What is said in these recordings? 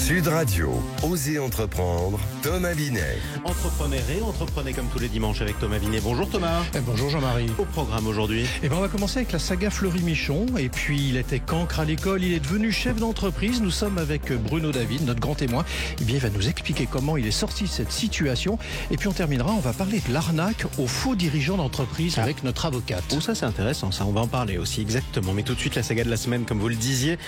Sud Radio, Osez entreprendre, Thomas Binet. Entreprenez, réentreprenez comme tous les dimanches avec Thomas Binet. Bonjour Thomas. Bonjour Jean-Marie. Au programme aujourd'hui. On va commencer avec la saga Fleury-Michon. Et puis il était cancre à l'école, il est devenu chef d'entreprise. Nous sommes avec Bruno David, notre grand témoin. Il va nous expliquer comment il est sorti de cette situation. Et puis on terminera, on va parler de l'arnaque aux faux dirigeants d'entreprise avec notre avocate. Oh, ça c'est intéressant, ça on va en parler aussi exactement. Mais tout de suite la saga de la semaine, comme vous le disiez,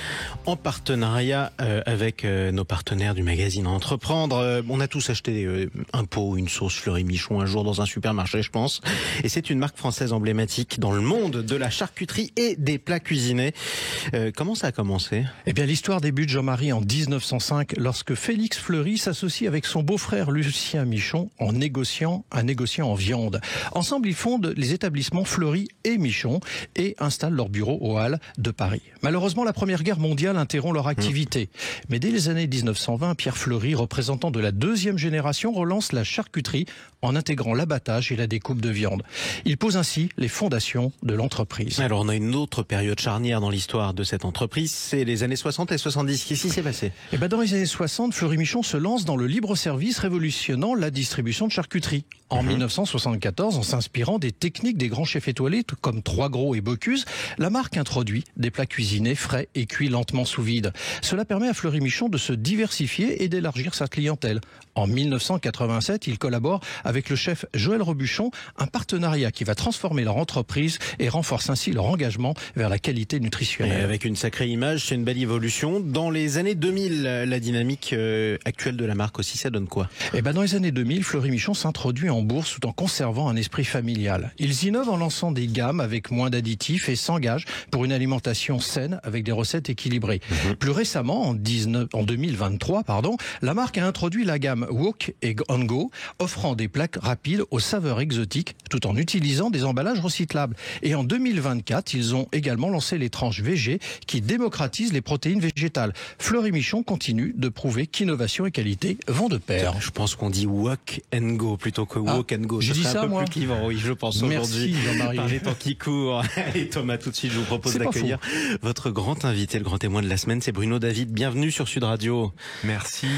en partenariat avec nos partenaires du magazine Entreprendre. On a tous acheté un pot, une sauce Fleury-Michon un jour dans un supermarché, je pense. Et c'est une marque française emblématique dans le monde de la charcuterie et des plats cuisinés. Comment ça a commencé ? L'histoire débute, Jean-Marie, en 1905, lorsque Félix Fleury s'associe avec son beau-frère Lucien Michon, un négociant en viande. Ensemble, ils fondent les établissements Fleury et Michon et installent leur bureau aux Halles de Paris. Malheureusement, la Première Guerre mondiale interrompt leur activité. Mais dès les années 1920, Pierre Fleury, représentant de la deuxième génération, relance la charcuterie en intégrant l'abattage et la découpe de viande. Il pose ainsi les fondations de l'entreprise. Alors on a une autre période charnière dans l'histoire de cette entreprise, c'est les années 60 et 70. Qu'est-ce qui s'est passé ? Dans les années 60, Fleury-Michon se lance dans le libre-service, révolutionnant la distribution de charcuterie. En 1974, en s'inspirant des techniques des grands chefs étoilés comme Trois Gros et Bocuse, la marque introduit des plats cuisinés frais et cuits lentement sous vide. Cela permet à Fleury-Michon de se diversifier et d'élargir sa clientèle. En 1987, il collabore avec le chef Joël Robuchon, un partenariat qui va transformer leur entreprise et renforce ainsi leur engagement vers la qualité nutritionnelle. Et avec une sacrée image, c'est une belle évolution. Dans les années 2000, la dynamique actuelle de la marque aussi, ça donne quoi ? Dans les années 2000, Fleury-Michon s'introduit en bourse tout en conservant un esprit familial. Ils innovent en lançant des gammes avec moins d'additifs et s'engagent pour une alimentation saine avec des recettes équilibrées. Plus récemment, en 2023, la marque a introduit la gamme Wok et On Go, offrant des plats rapides aux saveurs exotiques tout en utilisant des emballages recyclables. Et en 2024, ils ont également lancé les tranches VG qui démocratisent les protéines végétales. Fleury-Michon continue de prouver qu'innovation et qualité vont de pair. Je pense qu'on dit Wok and Go plutôt que Walk and Go. J'ai dit ça, un peu moi. plus clivant, oui, je pense aujourd'hui. Merci, Jean-Marie. Par les temps qui courent. Et Thomas, tout de suite, je vous propose d'accueillir votre grand invité, le grand témoin de la semaine, c'est Bruno David. Bienvenue sur Sud Radio. Merci.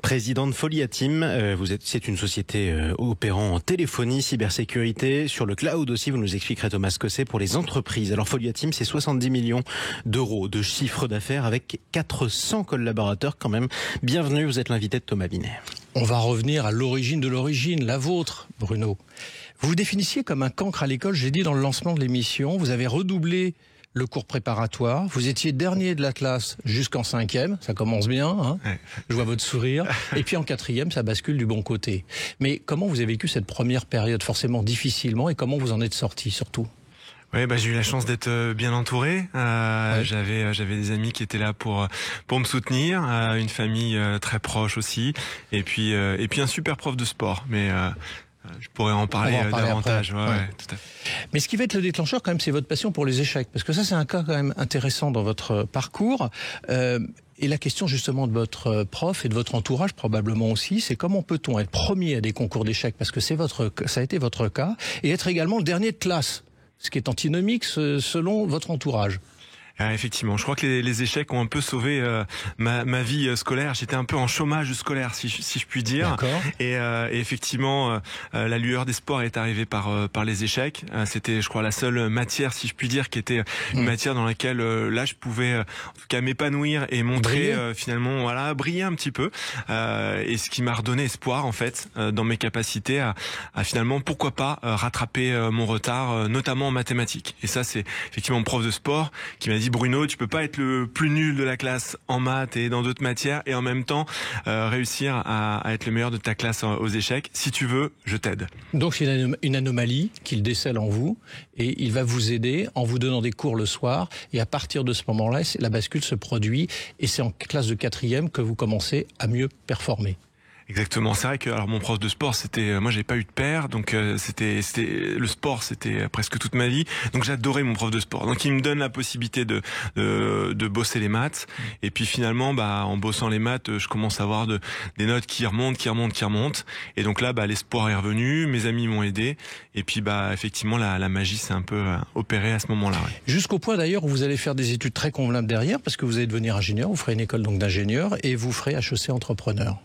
Président de Foliatim, c'est une société opérant en téléphonie, cybersécurité, sur le cloud aussi. Vous nous expliquerez, Thomas, ce que c'est pour les entreprises. Alors Foliatim, c'est 70 millions d'euros de chiffre d'affaires avec 400 collaborateurs quand même. Bienvenue, vous êtes l'invité de Thomas Binet. On va revenir à l'origine de l'origine, la vôtre, Bruno. Vous vous définissiez comme un cancre à l'école, j'ai dit dans le lancement de l'émission. Vous avez redoublé le cours préparatoire. Vous étiez dernier de la classe jusqu'en 5e. Ça commence bien, hein. Ouais. Je vois votre sourire. Et puis en 4e, ça bascule du bon côté. Mais comment vous avez vécu cette première période, forcément difficilement, et comment vous en êtes sorti surtout ? Ouais, j'ai eu la chance d'être bien entouré. J'avais des amis qui étaient là pour me soutenir, une famille très proche aussi, et puis un super prof de sport. Mais je pourrais en parler davantage. Ouais, tout à fait. Mais ce qui va être le déclencheur, quand même, c'est votre passion pour les échecs, parce que ça, c'est un cas quand même intéressant dans votre parcours. Et la question justement de votre prof et de votre entourage probablement aussi, c'est comment peut-on être premier à des concours d'échecs, parce que ça a été votre cas, et être également le dernier de classe, ce qui est antinomique selon votre entourage. Effectivement, je crois que les échecs ont un peu sauvé ma vie scolaire. J'étais un peu en chômage scolaire, si je puis dire. D'accord. Et effectivement, la lueur des sports est arrivée par les échecs. C'était, je crois, la seule matière, si je puis dire, qui était une matière dans laquelle là je pouvais en tout cas m'épanouir et montrer finalement, briller un petit peu. Et ce qui m'a redonné espoir en fait dans mes capacités à finalement, pourquoi pas rattraper mon retard, notamment en mathématiques. Et ça, c'est effectivement mon prof de sport qui m'a dit: Bruno, tu peux pas être le plus nul de la classe en maths et dans d'autres matières et en même temps réussir à être le meilleur de ta classe aux échecs. Si tu veux, je t'aide. Donc c'est une anomalie qu'il décèle en vous et il va vous aider en vous donnant des cours le soir, et à partir de ce moment-là, la bascule se produit et c'est en classe de 4e que vous commencez à mieux performer. Exactement. C'est vrai que alors mon prof de sport, moi j'ai pas eu de père, donc c'était le sport, c'était presque toute ma vie. Donc j'adorais mon prof de sport. Donc il me donne la possibilité de bosser les maths. Et puis finalement, en bossant les maths, je commence à avoir des notes qui remontent. Et donc là, l'espoir est revenu. Mes amis m'ont aidé. Et puis effectivement, la magie s'est un peu opérée à ce moment-là. Ouais. Jusqu'au point d'ailleurs où vous allez faire des études très convenables derrière, parce que vous allez devenir ingénieur. Vous ferez une école donc d'ingénieur et vous ferez HEC entrepreneur.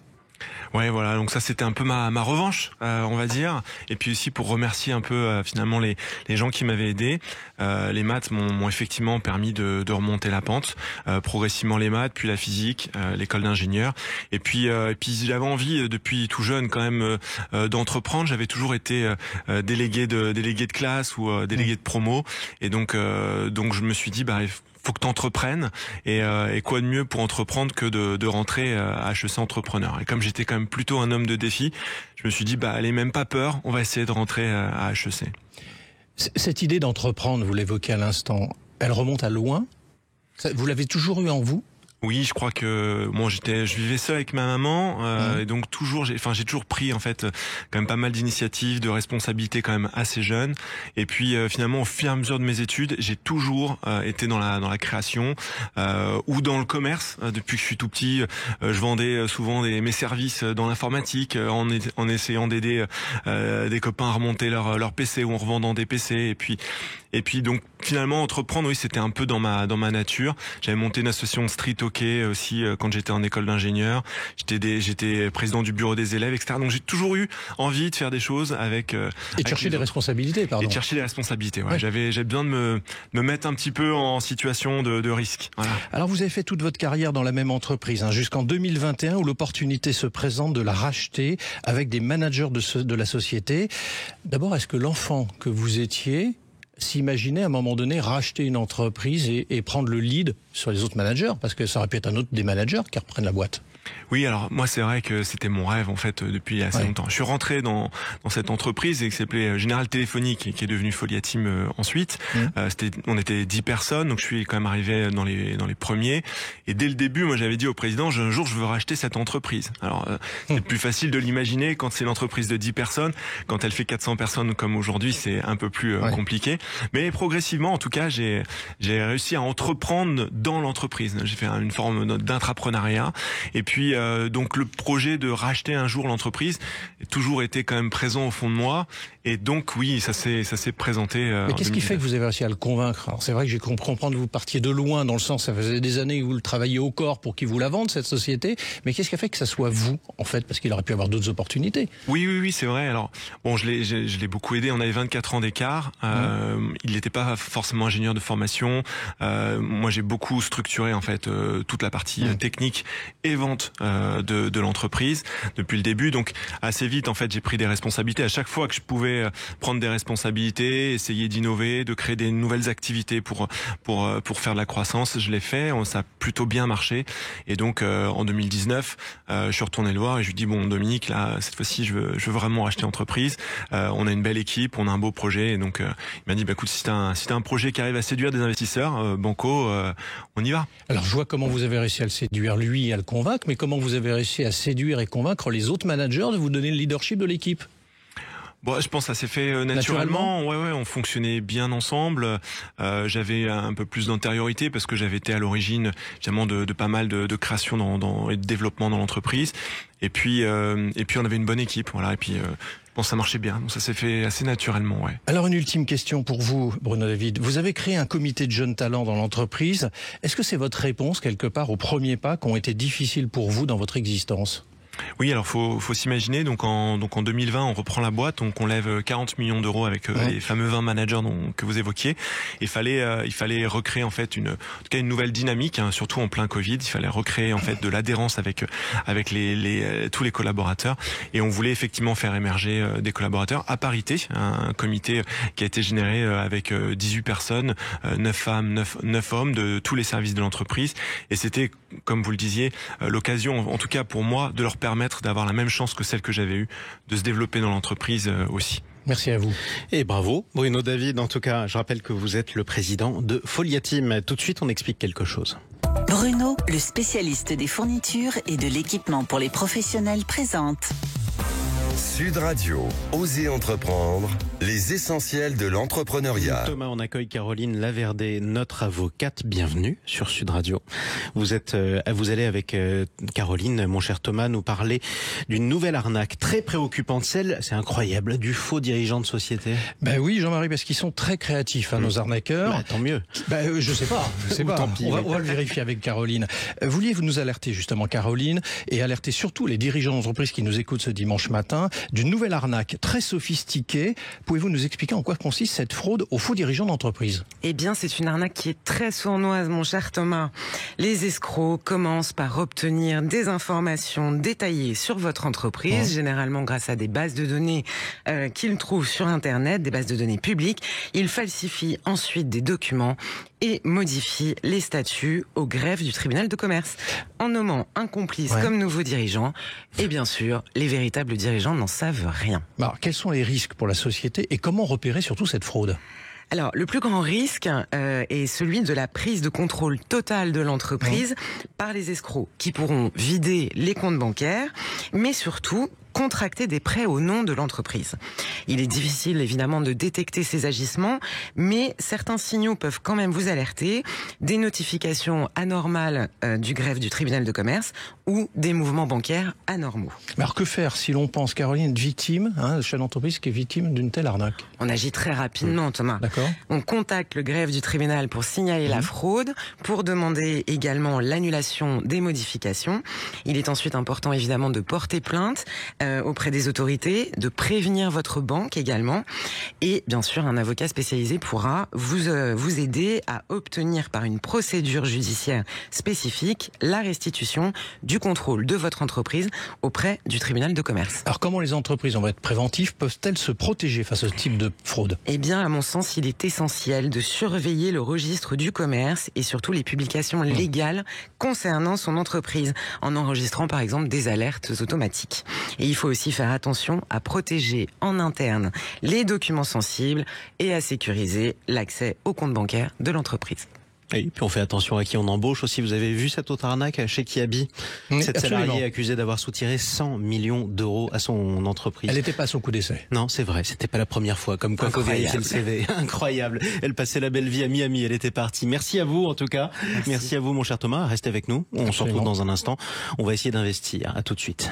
Ouais, voilà. Donc ça, c'était un peu ma revanche, on va dire. Et puis aussi pour remercier un peu finalement les gens qui m'avaient aidé. Les maths m'ont effectivement permis de remonter la pente, progressivement les maths, puis la physique, l'école d'ingénieur. Et puis j'avais envie depuis tout jeune quand même d'entreprendre. J'avais toujours été délégué de classe ou délégué de promo. Et donc je me suis dit faut que tu entreprennes et quoi de mieux pour entreprendre que de rentrer à HEC entrepreneur. Et comme j'étais quand même plutôt un homme de défi, je me suis dit allez, même pas peur, on va essayer de rentrer à HEC. Cette idée d'entreprendre, vous l'évoquez à l'instant, elle remonte à loin. Vous l'avez toujours eu en vous? Oui, je crois que je vivais seul avec ma maman et donc j'ai toujours pris en fait quand même pas mal d'initiatives, de responsabilités quand même assez jeune. Et puis finalement au fur et à mesure de mes études, j'ai toujours été dans la création ou dans le commerce. Depuis que je suis tout petit, je vendais souvent mes services dans l'informatique en essayant d'aider des copains à remonter leur PC ou en revendant des PC. Et puis donc finalement entreprendre, oui, c'était un peu dans ma nature. J'avais monté une association de street hockey aussi quand j'étais en école d'ingénieur. J'étais président du bureau des élèves, etc. Donc j'ai toujours eu envie de faire des choses avec et de chercher des responsabilités, pardon. Et de chercher des responsabilités. Ouais. J'avais besoin de me mettre un petit peu en situation de risque. Voilà. Alors vous avez fait toute votre carrière dans la même entreprise jusqu'en 2021 où l'opportunité se présente de la racheter avec des managers de la société. D'abord, est-ce que l'enfant que vous étiez s'imaginer à un moment donné racheter une entreprise et prendre le lead sur les autres managers, parce que ça aurait pu être un autre des managers qui reprennent la boîte? Oui, alors moi c'est vrai que c'était mon rêve en fait depuis assez longtemps. Je suis rentré dans cette entreprise qui s'appelait Général Téléphonique qui est devenue Foliatim ensuite. On était 10 personnes, donc je suis quand même arrivé dans les premiers. Et dès le début, moi j'avais dit au président, un jour je veux racheter cette entreprise. Alors c'est plus facile de l'imaginer quand c'est une entreprise de 10 personnes. Quand elle fait 400 personnes comme aujourd'hui, c'est un peu plus compliqué. Mais progressivement, en tout cas, j'ai réussi à entreprendre dans l'entreprise. J'ai fait une forme d'intrapreneuriat. Et puis donc le projet de racheter un jour l'entreprise a toujours été quand même présent au fond de moi. Et donc oui, ça s'est présenté. Mais qu'est-ce qui fait que vous avez réussi à le convaincre? Alors c'est vrai que j'ai compris comprendre que vous partiez de loin, dans le sens, ça faisait des années que vous le travailliez au corps pour qu'ils vous la vendent, cette société. Mais qu'est-ce qui a fait que ça soit vous, en fait? Parce qu'il aurait pu avoir d'autres opportunités. Oui, c'est vrai. Alors bon, je l'ai beaucoup aidé. On avait 24 ans d'écart. Il n'était pas forcément ingénieur de formation. Moi, j'ai beaucoup structuré en fait toute la partie technique et vente de l'entreprise depuis le début. Donc assez vite, en fait, j'ai pris des responsabilités. À chaque fois que je pouvais prendre des responsabilités, essayer d'innover, de créer des nouvelles activités pour faire de la croissance, je l'ai fait. Ça a plutôt bien marché. Et donc en 2019, je suis retourné le voir et je lui dis bon Dominique, là cette fois-ci, je veux vraiment racheter l'entreprise. On a une belle équipe, on a un beau projet. Et donc il m'a dit bah écoute, si t'as un projet qui arrive à séduire des investisseurs, banco, on y va. Alors je vois comment vous avez réussi à le séduire lui et à le convaincre, mais comment vous avez réussi à séduire et convaincre les autres managers de vous donner le leadership de l'équipe? Bon, je pense que ça s'est fait naturellement. Ouais, on fonctionnait bien ensemble. J'avais un peu plus d'antériorité parce que j'avais été à l'origine, évidemment, de pas mal de création et de développement dans l'entreprise. Et puis on avait une bonne équipe, voilà. Et puis bon, ça marchait bien. Donc ça s'est fait assez naturellement, ouais. Alors une ultime question pour vous, Bruno David. Vous avez créé un comité de jeunes talents dans l'entreprise. Est-ce que c'est votre réponse quelque part aux premiers pas qui ont été difficiles pour vous dans votre existence? Oui, alors faut s'imaginer, donc en 2020 on reprend la boîte, donc on lève 40 millions d'euros avec les fameux 20 managers que vous évoquiez. Il fallait recréer en fait une nouvelle dynamique, hein, surtout en plein Covid. Il fallait recréer en fait de l'adhérence avec tous les collaborateurs, et on voulait effectivement faire émerger des collaborateurs à parité, un comité qui a été généré avec 18 personnes, 9 femmes, 9 hommes de tous les services de l'entreprise, et c'était, comme vous le disiez, l'occasion, en tout cas pour moi, de leur permettre d'avoir la même chance que celle que j'avais eue, de se développer dans l'entreprise aussi. Merci à vous. Et bravo, Bruno David. En tout cas, je rappelle que vous êtes le président de Foliatim. Tout de suite, on explique quelque chose. Bruno, le spécialiste des fournitures et de l'équipement pour les professionnels, présente Sud Radio, Osez entreprendre, les essentiels de l'entrepreneuriat. Thomas, on accueille Caroline Laverdé, notre avocate. Bienvenue sur Sud Radio. Vous allez avec Caroline, mon cher Thomas, nous parler d'une nouvelle arnaque très préoccupante, c'est incroyable, du faux dirigeant de société. Ben oui, Jean-Marie, parce qu'ils sont très créatifs, nos arnaqueurs. Bah, tant mieux. Je sais pas. Tant pis, on va le vérifier avec Caroline. Vouliez-vous nous alerter justement, Caroline, et alerter surtout les dirigeants d'entreprise qui nous écoutent ce dimanche matin d'une nouvelle arnaque très sophistiquée. Pouvez-vous nous expliquer en quoi consiste cette fraude aux faux dirigeants d'entreprise? Eh bien, c'est une arnaque qui est très sournoise, mon cher Thomas. Les escrocs commencent par obtenir des informations détaillées sur votre entreprise, généralement grâce à des bases de données qu'ils trouvent sur Internet, des bases de données publiques. Ils falsifient ensuite des documents et modifient les statuts au greffe du tribunal de commerce, en nommant un complice comme nouveau dirigeant. Et bien sûr, les véritables dirigeants n'en savent rien. Alors, quels sont les risques pour la société et comment repérer surtout cette fraude? Alors, le plus grand risque est celui de la prise de contrôle totale de l'entreprise par les escrocs, qui pourront vider les comptes bancaires, mais surtout contracter des prêts au nom de l'entreprise. Il est difficile évidemment de détecter ces agissements, mais certains signaux peuvent quand même vous alerter, des notifications anormales du greffe du tribunal de commerce ou des mouvements bancaires anormaux. Mais alors que faire si l'on pense, Caroline, être victime, le chef d'entreprise qui est victime d'une telle arnaque? On agit très rapidement, Thomas. D'accord. On contacte le greffe du tribunal pour signaler la fraude, pour demander également l'annulation des modifications. Il est ensuite important évidemment de porter plainte auprès des autorités, de prévenir votre banque également, et bien sûr un avocat spécialisé pourra vous aider à obtenir par une procédure judiciaire spécifique la restitution du contrôle de votre entreprise auprès du tribunal de commerce. Alors comment les entreprises, on va être préventifs, peuvent-elles se protéger face à ce type de fraude? Eh bien, à mon sens, il est essentiel de surveiller le registre du commerce et surtout les publications légales concernant son entreprise, en enregistrant par exemple des alertes automatiques. Et il faut aussi faire attention à protéger en interne les documents sensibles et à sécuriser l'accès au compte bancaire de l'entreprise. Et puis on fait attention à qui on embauche aussi. Vous avez vu cette autre arnaque chez Kiabi? Cette salariée accusée d'avoir soutiré 100 millions d'euros à son entreprise. Elle n'était pas à son coup d'essai. Non, c'est vrai, c'était pas la première fois. Comme quoi, faut vérifier le CV. Incroyable. Elle passait la belle vie à Miami, elle était partie. Merci à vous en tout cas. Merci à vous mon cher Thomas. Restez avec nous. On se retrouve dans un instant. On va essayer d'investir. À tout de suite.